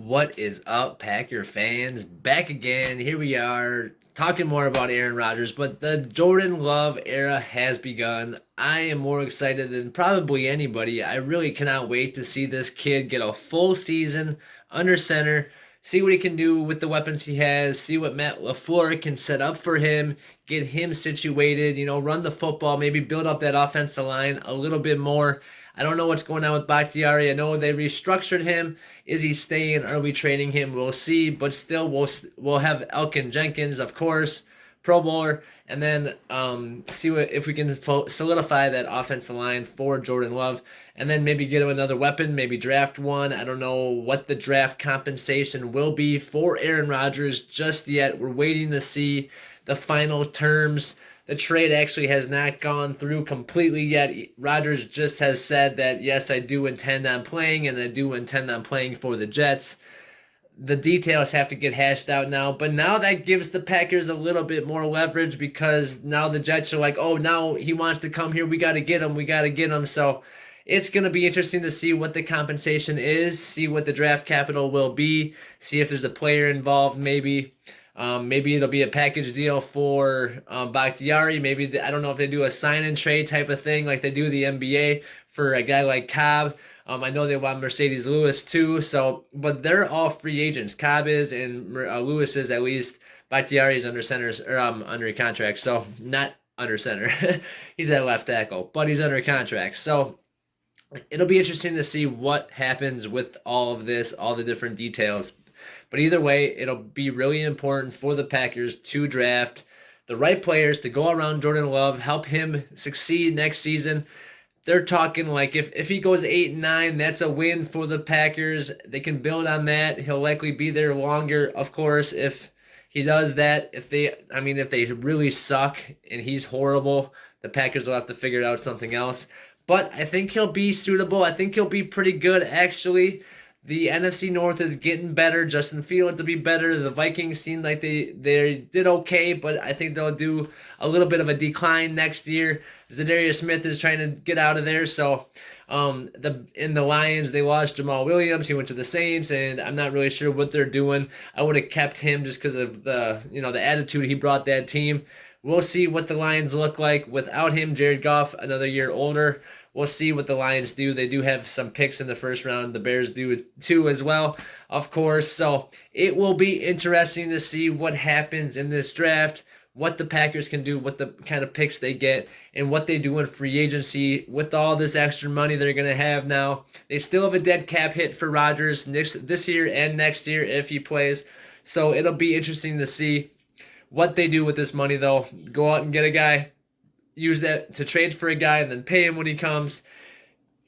What is up, Packer fans? Back again. Here we are talking more about Aaron Rodgers, but the Jordan Love era has begun. I am more excited than probably anybody. I really cannot wait to see this kid get a full season under center, see what he can do with the weapons he has, see what Matt LaFleur can set up for him, get him situated, run the football, maybe build up that offensive line a little bit more. I don't know what's going on with Bakhtiari. I know they restructured him. Is he staying? Are we trading him? We'll see. But still, we'll have Elkin Jenkins, of course, Pro Bowler, and then see if we can solidify that offensive line for Jordan Love, and then maybe get him another weapon, maybe draft one. I don't know what the draft compensation will be for Aaron Rodgers just yet. We're waiting to see the final terms. The trade actually has not gone through completely yet. Rodgers just has said that, yes, I do intend on playing, and I do intend on playing for the Jets. The details have to get hashed out now, but now that gives the Packers a little bit more leverage because now the Jets are like, oh, now he wants to come here. We got to get him. So it's going to be interesting to see what the compensation is, see what the draft capital will be, see if there's a player involved maybe. Maybe it'll be a package deal for Bakhtiari. Maybe I don't know if they do a sign and trade type of thing like they do the NBA for a guy like Cobb. I know they want Mercedes Lewis too. So, but they're all free agents. Cobb is, and Lewis is at least. Bakhtiari is under centers or under contract. So not under center. He's at left tackle, but he's under contract. So it'll be interesting to see what happens with all of this, all the different details. But either way, it'll be really important for the Packers to draft the right players to go around Jordan Love, help him succeed next season. They're talking like if he goes 8-9, that's a win for the Packers. They can build on that. He'll likely be there longer, of course, if he does that. If they really suck and he's horrible, the Packers will have to figure out something else. But I think he'll be suitable. I think he'll be pretty good, actually. The NFC North is getting better. Justin Fields will be better. The Vikings seem like they did okay, but I think they'll do a little bit of a decline next year. Zadarius Smith is trying to get out of there. So in the Lions, they lost Jamal Williams. He went to the Saints, and I'm not really sure what they're doing. I would have kept him just because of the attitude he brought that team. We'll see what the Lions look like without him. Jared Goff, another year older. We'll see what the Lions do. They do have some picks in the first round. The Bears do too as well, of course. So it will be interesting to see what happens in this draft, what the Packers can do, what the kind of picks they get, and what they do in free agency with all this extra money they're going to have now. They still have a dead cap hit for Rodgers this year and next year if he plays. So it'll be interesting to see what they do with this money, though. Go out and get a guy. Use that to trade for a guy and then pay him when he comes.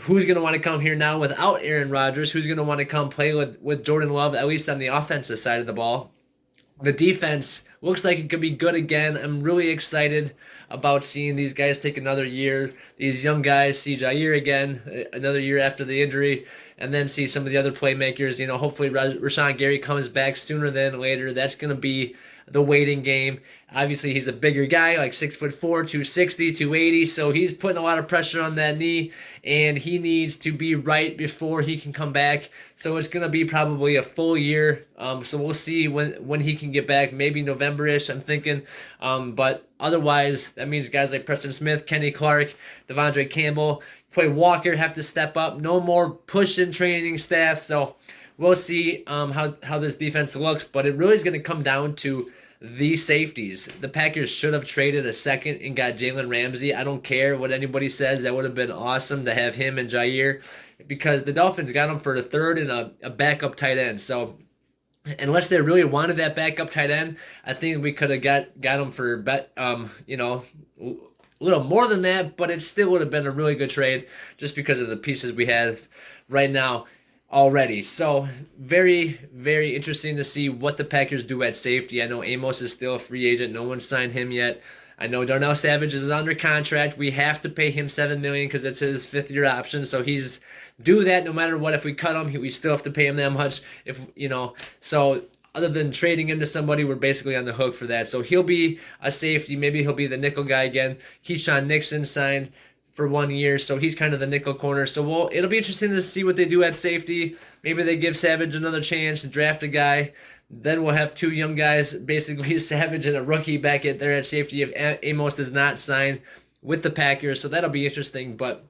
Who's going to want to come here now without Aaron Rodgers? Who's going to want to come play with Jordan Love, at least on the offensive side of the ball? The defense looks like it could be good again. I'm really excited about seeing these guys take another year. These young guys see Jair again, another year after the injury, and then see some of the other playmakers. Hopefully Rashawn Gary comes back sooner than later. That's going to be the waiting game. Obviously, he's a bigger guy, like 6'4", 260, 280, so he's putting a lot of pressure on that knee, and he needs to be right before he can come back. So it's going to be probably a full year. So we'll see when he can get back, maybe November-ish, I'm thinking. But otherwise, that means guys like Preston Smith, Kenny Clark, Devondre Campbell, Quay Walker have to step up. No more pushing training staff. So we'll see how this defense looks, but it really is going to come down to the safeties. The Packers should have traded a second and got Jalen Ramsey. I don't care what anybody says. That would have been awesome to have him and Jair, because the Dolphins got him for a third and a backup tight end. So unless they really wanted that backup tight end, I think we could have got him for a little more than that, but it still would have been a really good trade just because of the pieces we have right now already. So very, very interesting to see what the Packers do at safety. I know Amos is still a free agent. No one signed him yet. I know Darnell Savage is under contract. We have to pay him $7 million because it's his fifth-year option. So he's due that no matter what. If we cut him, we still have to pay him that much. So other than trading him to somebody, we're basically on the hook for that. So he'll be a safety. Maybe he'll be the nickel guy again. Keyshawn Nixon signed for 1 year, so he's kind of the nickel corner. So it'll be interesting to see what they do at safety. Maybe they give Savage another chance to draft a guy. Then we'll have two young guys, basically Savage and a rookie back there at safety if Amos does not sign with the Packers. So that'll be interesting. But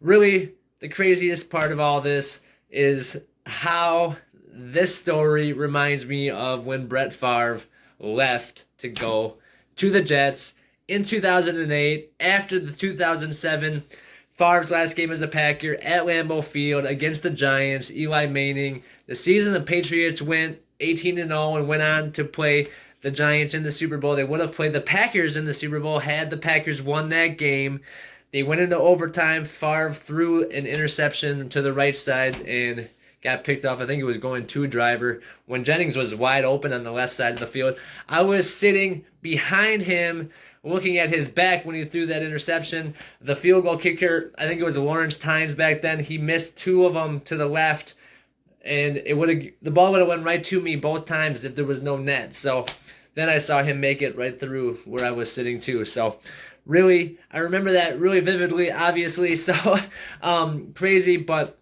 really, the craziest part of all this is how this story reminds me of when Brett Favre left to go to the Jets in 2008 after the 2007 Favre's last game as a Packer at Lambeau Field against the Giants, Eli Manning. The season the Patriots went 18-0 and went on to play the Giants in the Super Bowl. They would have played the Packers in the Super Bowl had the Packers won that game. They went into overtime. Favre threw an interception to the right side and got picked off. I think it was going to a driver when Jennings was wide open on the left side of the field. I was sitting behind him looking at his back when he threw that interception. The field goal kicker, I think it was Lawrence Tynes back then, he missed two of them to the left, and the ball would have went right to me both times if there was no net. So then I saw him make it right through where I was sitting too. So really, I remember that really vividly, obviously. So crazy, but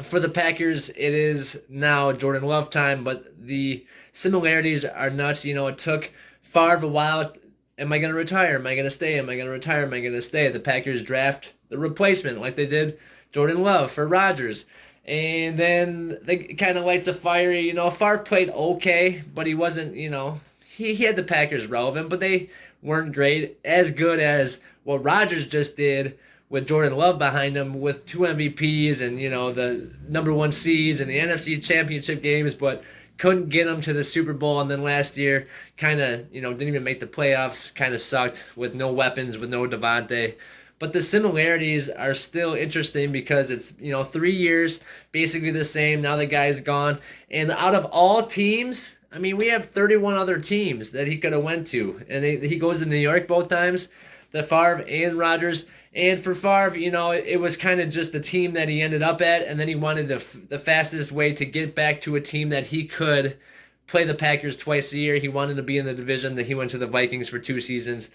for the Packers, it is now Jordan Love time, but the similarities are nuts. It took Favre a while. Am I going to retire? Am I going to stay? Am I going to retire? Am I going to stay? The Packers draft the replacement like they did Jordan Love for Rodgers. And then they kind of lights a fire. Favre played okay, but he wasn't, he had the Packers relevant, but they weren't great. As good as what Rodgers just did with Jordan Love behind him with 2 MVPs and, the number 1 seeds and the NFC Championship games, but couldn't get them to the Super Bowl. And then last year kind of, didn't even make the playoffs, kind of sucked with no weapons, with no Devontae. But the similarities are still interesting because it's, 3 years, basically the same. Now the guy's gone. And out of all teams, we have 31 other teams that he could have went to. And he goes to New York both times, the Favre and Rodgers. And for Favre, it was kind of just the team that he ended up at. And then he wanted the fastest way to get back to a team that he could play the Packers twice a year. He wanted to be in the division. That he went to the Vikings for 2 seasons.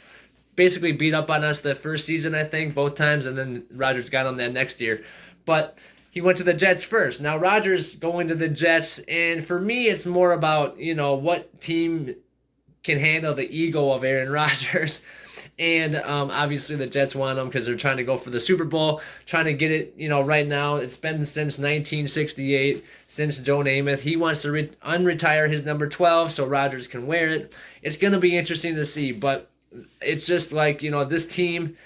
Basically beat up on us the first season, I think, both times, and then Rodgers got him that next year. But he went to the Jets first. Now Rodgers going to the Jets, and for me, it's more about, what team can handle the ego of Aaron Rodgers. And obviously the Jets want him because they're trying to go for the Super Bowl, trying to get it, right now. It's been since 1968, since Joe Namath. He wants to unretire his number 12 so Rodgers can wear it. It's going to be interesting to see, but it's just like, this team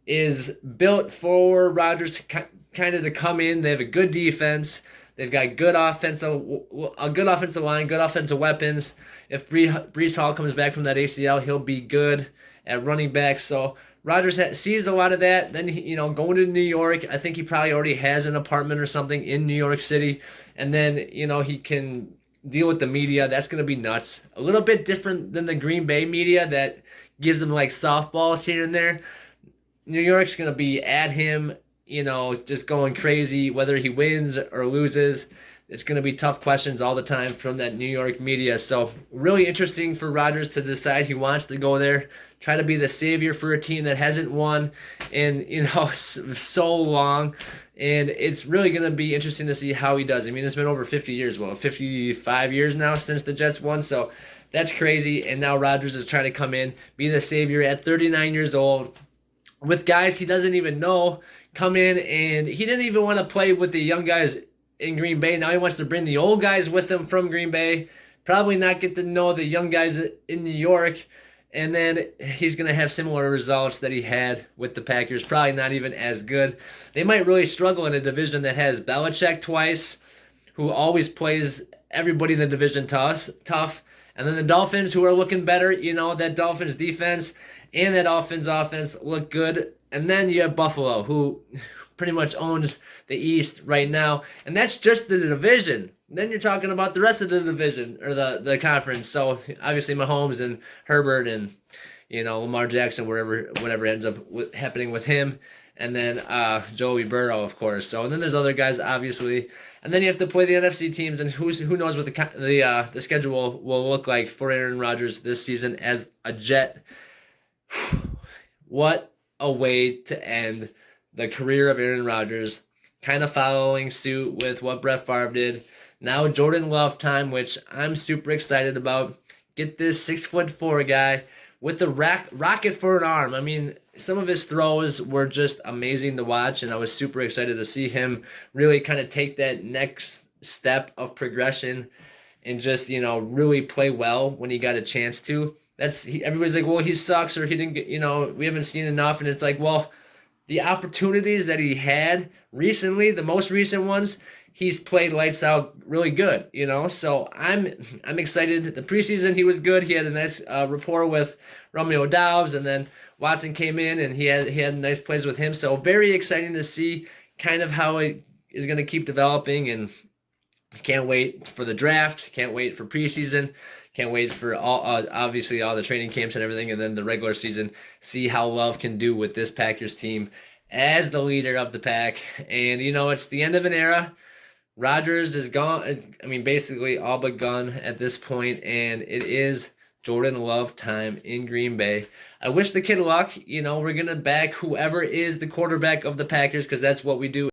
is built for Rodgers kind of to come in. They have a good defense. They've got a good offensive line, good offensive weapons. If Breece Hall comes back from that ACL, he'll be good at running back. So Rodgers sees a lot of that. Then, going to New York, I think he probably already has an apartment or something in New York City. And then, he can deal with the media. That's going to be nuts. A little bit different than the Green Bay media that gives them like softballs here and there. New York's going to be at him, just going crazy, whether he wins or loses. It's going to be tough questions all the time from that New York media. So really interesting for Rodgers to decide he wants to go there, try to be the savior for a team that hasn't won in, so long. And it's really going to be interesting to see how he does. It's been over 50 years, 55 years now since the Jets won. So that's crazy. And now Rodgers is trying to come in, be the savior at 39 years old with guys he doesn't even know, come in, and he didn't even want to play with the young guys in Green Bay. Now he wants to bring the old guys with him from Green Bay, probably not get to know the young guys in New York, and then he's going to have similar results that he had with the Packers, probably not even as good. They might really struggle in a division that has Belichick twice, who always plays everybody in the division tough. And then the Dolphins, who are looking better, that Dolphins defense and that Dolphins offense look good. And then you have Buffalo, who pretty much owns the East right now. And that's just the division. Then you're talking about the rest of the division, or the conference. So obviously Mahomes and Herbert and, Lamar Jackson, whatever ends up happening with him. And then Joey Burrow, of course. So, and then there's other guys, obviously. And then you have to play the NFC teams, and who knows what the schedule will look like for Aaron Rodgers this season as a Jet. What a way to end the career of Aaron Rodgers, kind of following suit with what Brett Favre did. Now Jordan Love time, which I'm super excited about. Get this 6'4" guy with the rocket for an arm. I mean, some of his throws were just amazing to watch, and I was super excited to see him really kind of take that next step of progression and just, really play well when he got a chance to. Everybody's like, well, he sucks, or he didn't get, we haven't seen enough, and it's like, well, the opportunities that he had recently, the most recent ones, he's played lights out really good, So I'm excited. The preseason he was good. He had a nice rapport with Romeo Doubs, and then Watson came in and he had nice plays with him. So very exciting to see kind of how it is going to keep developing, and can't wait for the draft. Can't wait for preseason. Can't wait for obviously all the training camps and everything, and then the regular season. See how Love can do with this Packers team as the leader of the pack. And it's the end of an era. Rodgers is gone. I mean, basically all but gone at this point, and it is Jordan Love time in Green Bay. I wish the kid luck. We're gonna back whoever is the quarterback of the Packers, because that's what we do.